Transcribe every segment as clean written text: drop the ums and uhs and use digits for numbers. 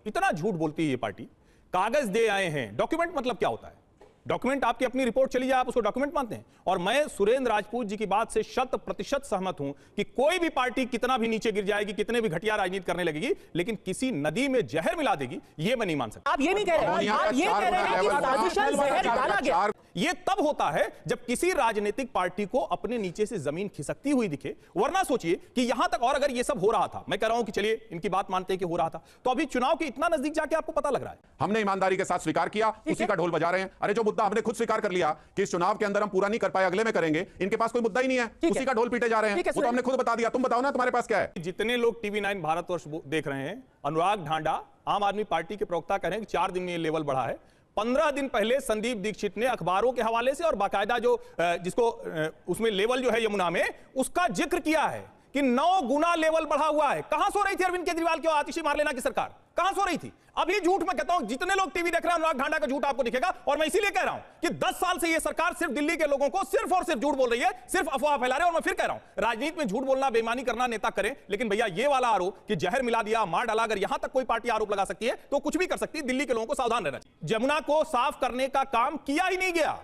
इतना झूठ बोलती है ये पार्टी। कागज दे आए हैं, डॉक्यूमेंट मतलब क्या होता है? डॉक्यूमेंट आपकी अपनी रिपोर्ट चली जाए, आप उसको डॉक्यूमेंट मानते हैं? और मैं सुरेंद्र राजपूत जी की बात से 100% सहमत हूं कि कोई भी पार्टी कितना भी नीचे गिर जाएगी, कितने भी घटिया राजनीति करने लगेगी, लेकिन किसी नदी में जहर मिला देगी, ये मैं नहीं मान सकता। आप ये नहीं कह रहे, आप ये कह रहे हैं कि साजिशन जहर डाला गया। ये तब होता है जब किसी राजनीतिक पार्टी को अपने नीचे से जमीन खिसकती हुई दिखे, वरना सोचिए कि यहां तक, और अगर ये सब हो रहा था, मैं कह रहा हूं कि चलिए इनकी बात मानते हैं कि हो रहा था, तो अभी चुनाव के इतना नजदीक जाके आपको पता लग रहा है। हमने ईमानदारी के साथ स्वीकार किया, उसी का ढोल बजा रहे हैं। अरे जो मुद्दा हमने खुद स्वीकार कर लिया कि इस चुनाव के अंदर हम पूरा नहीं कर पाए, अगले में करेंगे, इनके पास कोई मुद्दा ही नहीं है, उसी का ढोल पीटे जा रहे हैं। वो तो हमने खुद बता दिया, तुम बताओ ना तुम्हारे पास क्या है। जितने लोग टीवी 9 भारतवर्ष देख रहे हैं, अनुराग ढांडा आम आदमी पार्टी के प्रवक्ता कह रहे हैं कि 4 दिन में ये लेवल बढ़ा है। 15 दिन पहले संदीप दीक्षित ने अखबारों के हवाले से और बाकायदा जो जिसको उसमें लेवल जो है यमुना में, उसका जिक्र किया है कि 9 गुना लेवल बढ़ा हुआ है। कहां सो रही थी अरविंद केजरीवाल की आतिशी मार लेना की सरकार? कहां सो रही थी? अभी झूठ मैं कहता हूं, जितने लोग टीवी देख रहे हैं, अनुराग ढांडा का झूठ आपको दिखेगा। और मैं इसीलिए कह रहा हूं कि 10 साल से यह सरकार सिर्फ दिल्ली के लोगों को सिर्फ और सिर्फ झूठ बोल रही है, सिर्फ अफवाह फैला रहे हैं। और मैं फिर कह रहा हूं, राजनीति में झूठ बोलना, बेईमानी करना नेता करें, लेकिन भैया ये वाला आरोप कि जहर मिला दिया, मार डाला, अगर यहां तक कोई पार्टी आरोप लगा सकती है तो कुछ भी कर सकती है। दिल्ली के लोगों को सावधान रहना चाहिए। यमुना को साफ करने का काम किया ही नहीं गया,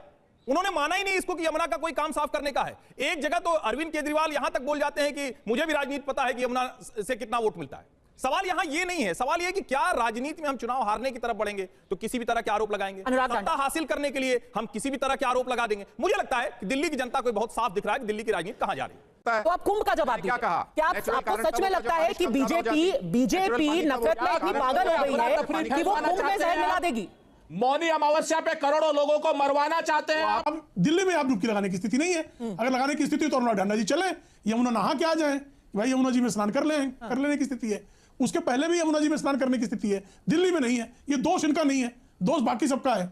उन्होंने माना ही नहीं इसको कि यमुना का कोई काम साफ करने का है। एक जगह तो अरविंद केजरीवाल यहां तक बोल जाते हैं कि मुझे भी राजनीति पता है कि यमुना से कितना वोट मिलता है। सवाल यहां ये नहीं है, सवाल ये है कि क्या राजनीति में हम चुनाव हारने की तरफ बढ़ेंगे तो किसी भी तरह के आरोप लगाएंगे, सत्ता हासिल करने के लिए हम किसी भी तरह के आरोप लगा देंगे। मुझे लगता है कि दिल्ली की जनता को बहुत साफ दिख रहा है कि दिल्ली की राजनीति कहां जा रही है। तो आप कुंभ का जवाब दीजिए। क्या आपको सच में लगता है कि बीजेपी नफरत में इतनी पागल हो गई है कि वो कुंभ में जहर मिला देगी? मौनी अमावस्या पे करोड़ों लोगों को मरवाना चाहते हैं। अब दिल्ली में आप डुबकी लगाने की स्थिति नहीं है। अगर लगाने की स्थिति तो अनुराग ढांडा जी चले, यमुना नहा के आ जाए, भाई यमुना जी में स्नान कर लेने की स्थिति है। उसके पहले भी यमुना जी में स्नान करने की स्थिति है, दिल्ली में नहीं है। ये दोष इनका नहीं है, दोष बाकी सबका है।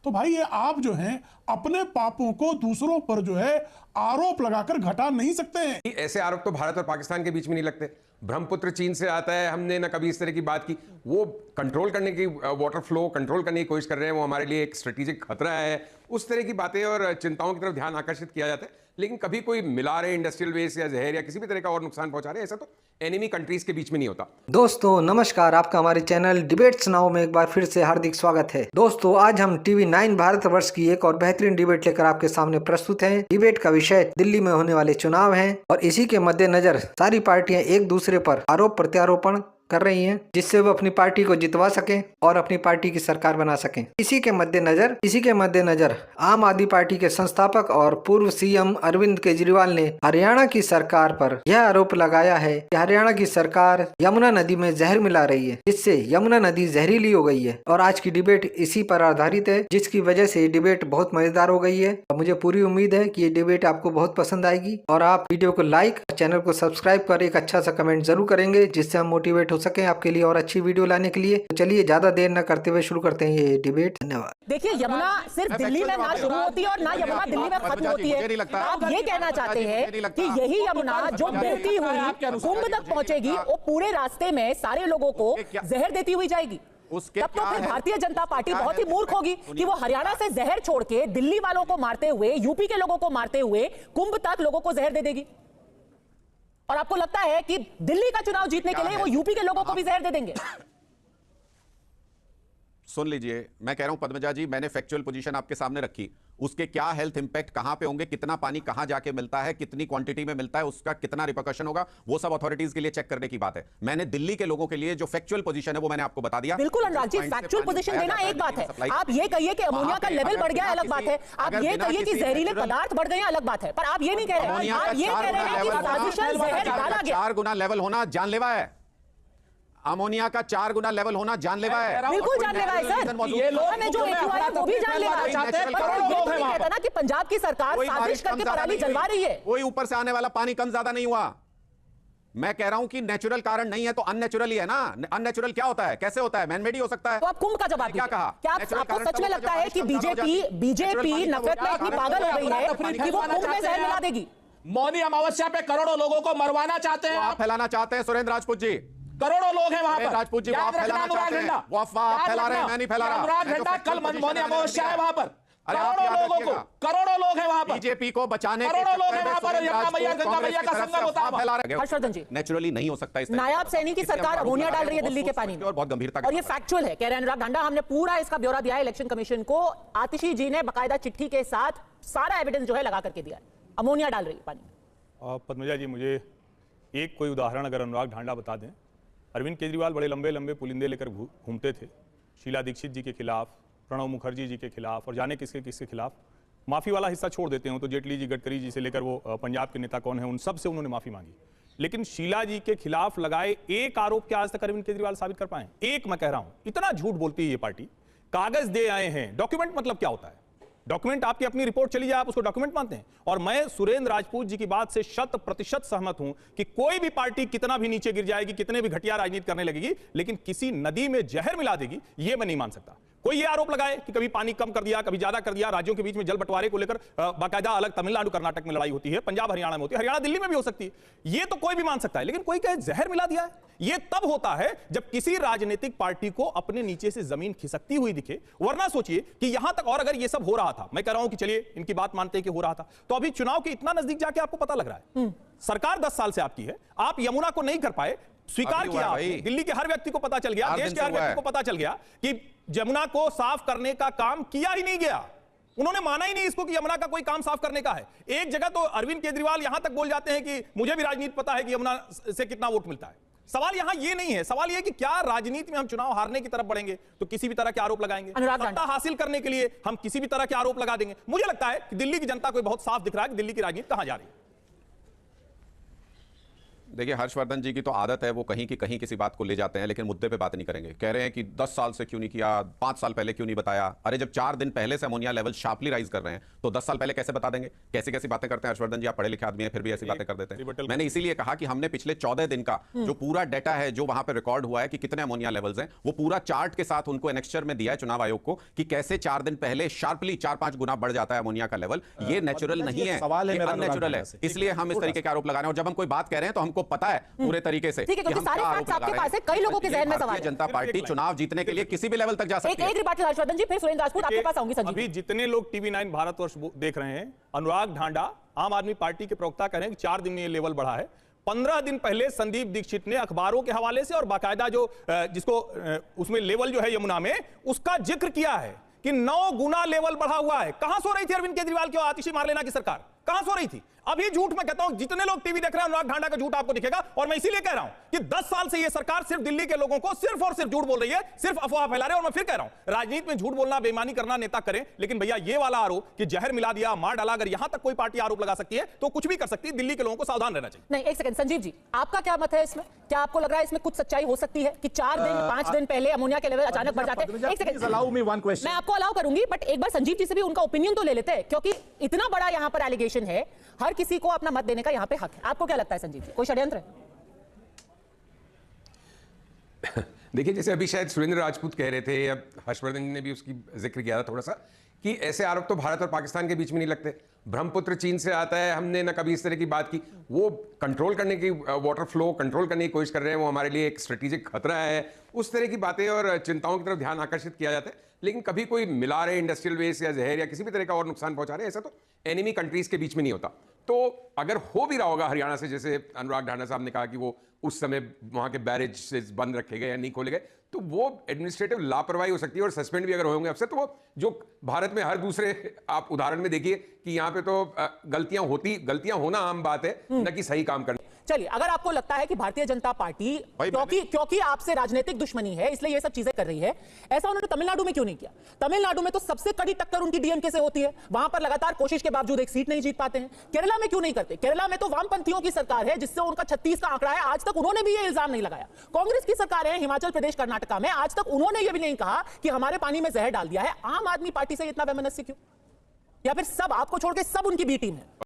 तो भाई ये आप जो हैं अपने पापों को दूसरों पर जो है आरोप लगाकर घटा नहीं सकते हैं। ऐसे आरोप तो भारत और पाकिस्तान के बीच में नहीं लगते। ब्रह्मपुत्र चीन से आता है, हमने ना कभी इस तरह की बात की। वो कंट्रोल करने की, वाटर फ्लो कंट्रोल करने की कोशिश कर रहे हैं, वो हमारे लिए एक स्ट्रेटेजिक खतरा है। उस तरह की बातें और चिंताओं की तरफ ध्यान आकर्षित किया जाता है, लेकिन कभी कोई मिला रहे इंडस्ट्रियल वेस्ट या जहर या किसी भी तरह का और नुकसान पहुंचा रहे, ऐसा तो एनिमी कंट्रीज के बीच में नहीं होता। दोस्तों नमस्कार, आपका हमारे चैनल डिबेट्स नाउ में एक बार फिर से हार्दिक स्वागत है। दोस्तों आज हम टीवी 9 भारतवर्ष की एक और बेहतरीन डिबेट लेकर आपके सामने प्रस्तुत हैं। डिबेट का विषय दिल्ली में होने वाले चुनाव हैं और इसी के मद्देनजर सारी पार्टियां एक दूसरे पर आरोप प्रत्यारोपण कर रही हैं, जिससे वो अपनी पार्टी को जितवा सकें और अपनी पार्टी की सरकार बना सकें। इसी के मद्देनजर आम आदमी पार्टी के संस्थापक और पूर्व सीएम अरविंद केजरीवाल ने हरियाणा की सरकार पर यह आरोप लगाया है कि हरियाणा की सरकार यमुना नदी में जहर मिला रही है, जिससे यमुना नदी जहरीली हो गई है। और आज की डिबेट इसी पर आधारित है, जिसकी वजह से डिबेट बहुत मजेदार हो गई है। और मुझे पूरी उम्मीद है कि ये डिबेट आपको बहुत पसंद आएगी और आप वीडियो को लाइक, चैनल को सब्सक्राइब कर एक अच्छा सा कमेंट जरूर करेंगे, जिससे हम मोटिवेट हो सके आपके लिए और अच्छी वीडियो लाने के लिए। तो चलिए ज्यादा देर न करते हुए शुरू करते हैं ये डिबेट। धन्यवाद। देखिए यमुना सिर्फ दिल्ली में ना शुरू होती है और ना यमुना दिल्ली में खत्म होती है। आप ये कहना चाहते हैं कि यही यमुना जो बहती हुई कुंभ तक पहुंचेगी, वो पूरे रास्ते में सारे लोगों को जहर देती हुई जाएगी? तब तो फिर भारतीय जनता पार्टी बहुत ही मूर्ख होगी कि वो हरियाणा से जहर छोड़ के दिल्ली वालों को मारते हुए, यूपी के लोगों को मारते हुए कुंभ तक लोगों को जहर दे देगी। और आपको लगता है कि दिल्ली का चुनाव जीतने के लिए वो यूपी के लोगों को भी जहर दे देंगे? सुन लीजिए, मैं कह रहा हूं पद्मजा जी, मैंने फैक्चुअल पोजीशन आपके सामने रखी। उसके क्या हेल्थ इंपैक्ट कहां पे होंगे, कितना पानी कहां जाके मिलता है, कितनी क्वांटिटी में मिलता है, उसका कितना रिपरकशन होगा, वो सब अथॉरिटीज के लिए चेक करने की बात है। मैंने दिल्ली के लोगों के लिए जो फैक्चुअल पोजीशन है वो मैंने आपको बता दिया। बिल्कुल अनुराग जी, फैक्चुअल पोजीशन देना एक बात है, आप ये कहिए कि अमोनिया का लेवल बढ़ गया अलग बात है, आप ये कहिए कि जहरीले पदार्थ बढ़ गए अलग बात है, पर आप ये नहीं कह रहे हैं, आप ये कह रहे हैं कि साजिशन जहर डाला गया। 4 गुना लेवल होना जानलेवा है। अमोनिया का 4 गुना लेवल होना जानलेवा है। बिल्कुल जानलेवा है सर, ये लोग में जो एक्यू है वो भी जानलेवा है। पर ये तो नहीं कहता ना कि पंजाब की सरकार साजिश करके पराली जलवा रही है। कोई ऊपर से आने वाला पानी कम ज्यादा नहीं हुआ। मैं कह रहा हूं कि नेचुरल कारण नहीं है तो अननेचुरल ही है ना। अननेचुरल क्या होता है, कैसे होता है? मैनमेड ही हो सकता है। तो आप कुंभ का जवाब क्या कहा? क्या आपको सच में लगता है कि बीजेपी नफरत में इतनी पागल हो गई है कि वो कुंभ में जहर मिला देगी? मौनी अमावस्या पे करोड़ों लोगों को मरवाना चाहते हैं। आप फैलाना चाहते हैं सुरेंद्र राजपूत जी। करोड़ों लोग हैं वहां पर। राजपूत जी, आप फैलाना चाहते हैं, वो अफवाह आप फैला रहे हैं, मैं नहीं फैला रहा। अनुराग ढंडा कल मौनी अमावस्या है वहां पर, अरे आप करोड़ों याद लोगों को, रखिएगा, करोड़ों लोग हैं वहां पर, बीजेपी को बचाने के करोड़ों लोग चक्कर हैं में वहां पर, यमुना मैया, गंगा मैया का संगम होता है। हर्षवर्धन जी, नेचुरली नहीं हो सकता। इस नायाब सैनी की सरकार अमोनिया डाल रही है दिल्ली के पानी में और बहुत गंभीरता और ये फैक्चुअल है, कह रहे हैं अनुराग ढांडा। हमने पूरा इसका ब्यौरा दिया है इलेक्शन कमीशन को, आतिशी जी ने बकायदा चिट्ठी के साथ सारा एविडेंस जो है लगा करके दिया है, अमोनिया डाल रही है पानी में। पद्मजा जी, मुझे एक कोई उदाहरण अगर अनुराग ढांडा बता दें। अरविंद केजरीवाल बड़े लंबे लंबे पुलिंदे लेकर घूमते थे, शीला दीक्षित जी के खिलाफ, प्रणब मुखर्जी जी के खिलाफ और जाने किसके किसके खिलाफ। माफी वाला हिस्सा छोड़ देते हो तो जेटली जी, गडकरी जी से लेकर वो पंजाब के नेता कौन है, उन सब से उन्होंने माफी मांगी। लेकिन शीला जी के खिलाफ लगाए एक आरोप क्या आज तक अरविंद केजरीवाल साबित कर पाए? एक, मैं कह रहा हूं, इतना झूठ बोलती है ये पार्टी। कागज दे आए हैं, डॉक्यूमेंट मतलब क्या होता है? डॉक्यूमेंट आपकी अपनी रिपोर्ट चली जाए, आप उसको डॉक्यूमेंट मानते हैं। और मैं सुरेंद्र राजपूत जी की बात से 100% सहमत हूं कि कोई भी पार्टी कितना भी नीचे गिर जाएगी, कितने भी घटिया राजनीति करने लगेगी, लेकिन किसी नदी में जहर मिला देगी, यह मैं नहीं मान सकता। कोई ये आरोप लगाए कि कभी पानी कम कर दिया, कभी ज्यादा कर दिया, राज्यों के बीच में जल बंटवारे को लेकर बाकायदा अलग तमिलनाडु कर्नाटक में लड़ाई होती है, पंजाब हरियाणा में होती है, हरियाणा दिल्ली में भी हो सकती है, ये तो कोई भी मान सकता है। लेकिन कोई कहे जहर मिला दिया है, ये तब होता है जब किसी राजनीतिक पार्टी को अपने नीचे से जमीन खिसकती हुई दिखे। वरना सोचिए कि यहां तक, और अगर ये सब हो रहा था, मैं कह रहा हूं कि चलिए इनकी बात मानते हैं कि हो रहा था, तो अभी चुनाव के इतना नजदीक जाके आपको पता लग रहा है सरकार 10 साल से आपकी है, आप यमुना को नहीं कर पाए, स्वीकार किया आपने, दिल्ली के हर व्यक्ति को पता चल गया, देश के हर व्यक्ति को पता चल गया कि यमुना को साफ करने का काम किया ही नहीं गया। उन्होंने माना ही नहीं इसको कि यमुना का कोई काम साफ करने का है। एक जगह तो अरविंद केजरीवाल यहां तक बोल जाते हैं कि मुझे भी राजनीति पता है कि यमुना से कितना वोट मिलता है। सवाल यहां ये नहीं है, सवाल ये कि क्या राजनीति में हम चुनाव हारने की तरफ बढ़ेंगे तो किसी भी तरह के आरोप लगाएंगे, सत्ता हासिल करने के लिए हम किसी भी तरह के आरोप लगा देंगे। मुझे लगता है कि दिल्ली की जनता को बहुत साफ दिख रहा है कि दिल्ली की राजनीति कहां जा रही है। देखिए, हर्षवर्धन जी की तो आदत है, वो कहीं की कहीं किसी बात को ले जाते हैं लेकिन मुद्दे पे बात नहीं करेंगे। कह रहे हैं कि 10 साल से क्यों नहीं किया, 5 साल पहले क्यों नहीं बताया। अरे जब 4 दिन पहले से अमोनिया लेवल शार्पली राइज कर रहे हैं तो 10 साल पहले कैसे बता देंगे? कैसी कैसी बातें करते हैं हर्षवर्धन जी, आप पढ़े लिखे आदमी हैं फिर भी ऐसी बातें कर देते हैं। मैंने इसीलिए कहा कि हमने पिछले 14 दिन का जो पूरा डाटा है, जो वहां पर रिकॉर्ड हुआ है कि कितने अमोनिया लेवल्स हैं, वो पूरा चार्ट के साथ उनको एनेक्स्चर में दिया है चुनाव आयोग को कि कैसे 4 दिन पहले शार्पली 4-5 गुना बढ़ जाता है अमोनिया का लेवल। ये नेचुरल नहीं है, अननेचुरल है। इसलिए हम इस तरीके के आरोप लगा रहे हैं। और जब हम कोई बात कह रहे हैं तो हमको पता है पूरे तरीके से, ठीक है, क्योंकि सारे फैक्ट्स आपके पास है, कई लोगों के जहन में सवाल है। जनता पार्टी चुनाव जीतने के लिए किसी भी लेवल तक जा सकती है। एक रिपोर्ट हर्षवर्धन जी, फिर सुरेंद्र राजपूत आपके पास आऊंगी। अभी जितने लोग टीवी 9 भारतवर्ष देख रहे हैं, अनुराग ढांडा आम आदमी पार्टी के प्रवक्ता कह रहे हैं कि 4 दिन में ये लेवल बढ़ा है। 15 दिन पहले संदीप दीक्षित ने अखबारों के हवाले से और बाकायदा जो जिसको उसमें लेवल जो है यमुना में, उसका जिक्र किया है कि 9 गुना लेवल बढ़ा हुआ है। कहां सो रही थी अरविंद केजरीवाल की और आतिशी मारलेना की सरकार? कहां सो रही थी? अभी झूठ मैं कहता हूं, जितने लोग टीवी देख रहे हैं अनुराग ढांडा का झूठ आपको दिखेगा। और मैं इसीलिए कह रहा हूं कि 10 साल से यह सरकार सिर्फ दिल्ली के लोगों को सिर्फ और सिर्फ झूठ बोल रही है, सिर्फ अफवाह फैला रहे हैं। और मैं फिर कह रहा हूं, राजनीति में झूठ बोलना, बेईमानी करना नेता करें, लेकिन भैया ये वाला आरोप कि जहर मिला दिया, मार डाला, अगर यहां तक कोई पार्टी आरोप लगा सकती है तो कुछ भी कर सकती है। दिल्ली के लोगों को सावधान रहना चाहिए। नहीं, एक सेकंड, संजीव जी, आपका क्या मत है इसमें? क्या आपको लग रहा है इसमें कुछ सच्चाई हो सकती है कि 4 दिन 5 दिन पहले अमोनिया के लेवल अचानक बढ़ जाते हैं? एक सेकंड, मैं आपको अलाउ करूंगी, बट एक बार संजीव जी से भी उनका ओपिनियन तो ले लेते हैं, क्योंकि इतना बड़ा यहां पर एलिगेशन है, हर किसी को अपना मत देने का यहां पे हक है। आपको क्या लगता है संजीव जी, कोई षड्यंत्र है? देखिए, जैसे अभी शायद सुरेंद्र राजपूत कह रहे थे या हर्षवर्धन ने भी उसकी जिक्र किया था थोड़ा सा, कि ऐसे आरोप तो भारत और पाकिस्तान के बीच में नहीं लगते। ब्रह्मपुत्र चीन से आता है, हमने ना कभी इस तरह की बात की। वो कंट्रोल करने की, वाटर फ्लो कंट्रोल करने की कोशिश कर रहे हैं, वो हमारे लिए एक स्ट्रेटेजिक खतरा है। उस तरह की बातें और चिंताओं की तरफ ध्यान आकर्षित किया जाता है। लेकिन कभी कोई मिला रहे इंडस्ट्रियल वेस्ट या जहर या किसी भी तरह का और नुकसान पहुंचा रहे, ऐसा तो एनिमी कंट्रीज के बीच में नहीं होता। तो अगर हो भी रहा होगा हरियाणा से, जैसे अनुराग ढांडा साहब ने कहा कि वो उस समय वहां के बैरेज बंद रखे गए या नहीं खोले गए, तो वो एडमिनिस्ट्रेटिव लापरवाही हो सकती है और सस्पेंड भी अगर होंगे अफसर, तो वो जो भारत में हर दूसरे आप उदाहरण में देखिए कि यहाँ पे तो गलतियां होना आम बात है, न कि सही काम करना। चलिए, अगर आपको लगता है कि भारतीय जनता पार्टी क्योंकि आपसे राजनीतिक दुश्मनी है इसलिए ये सब चीजें कर रही है, ऐसा उन्होंने तमिलनाडु में क्यों नहीं किया? तमिलनाडु में तो सबसे कड़ी टक्कर उनकी डीएमके से होती है, वहां पर लगातार कोशिश के बावजूद एक सीट नहीं जीत पाते हैं। केरला में क्यों नहीं करते? केरला में तो वामपंथियों की सरकार है, जिससे उनका 36 का आंकड़ा है, आज तक उन्होंने भी ये इल्जाम नहीं लगाया। कांग्रेस की सरकार है हिमाचल प्रदेश, कर्नाटका में, आज तक उन्होंने ये भी नहीं कहा कि हमारे पानी में जहर डाल दिया है। आम आदमी पार्टी से इतना वैमनस्य क्यों? या फिर सब आपको छोड़ के सब उनकी बी टीम है?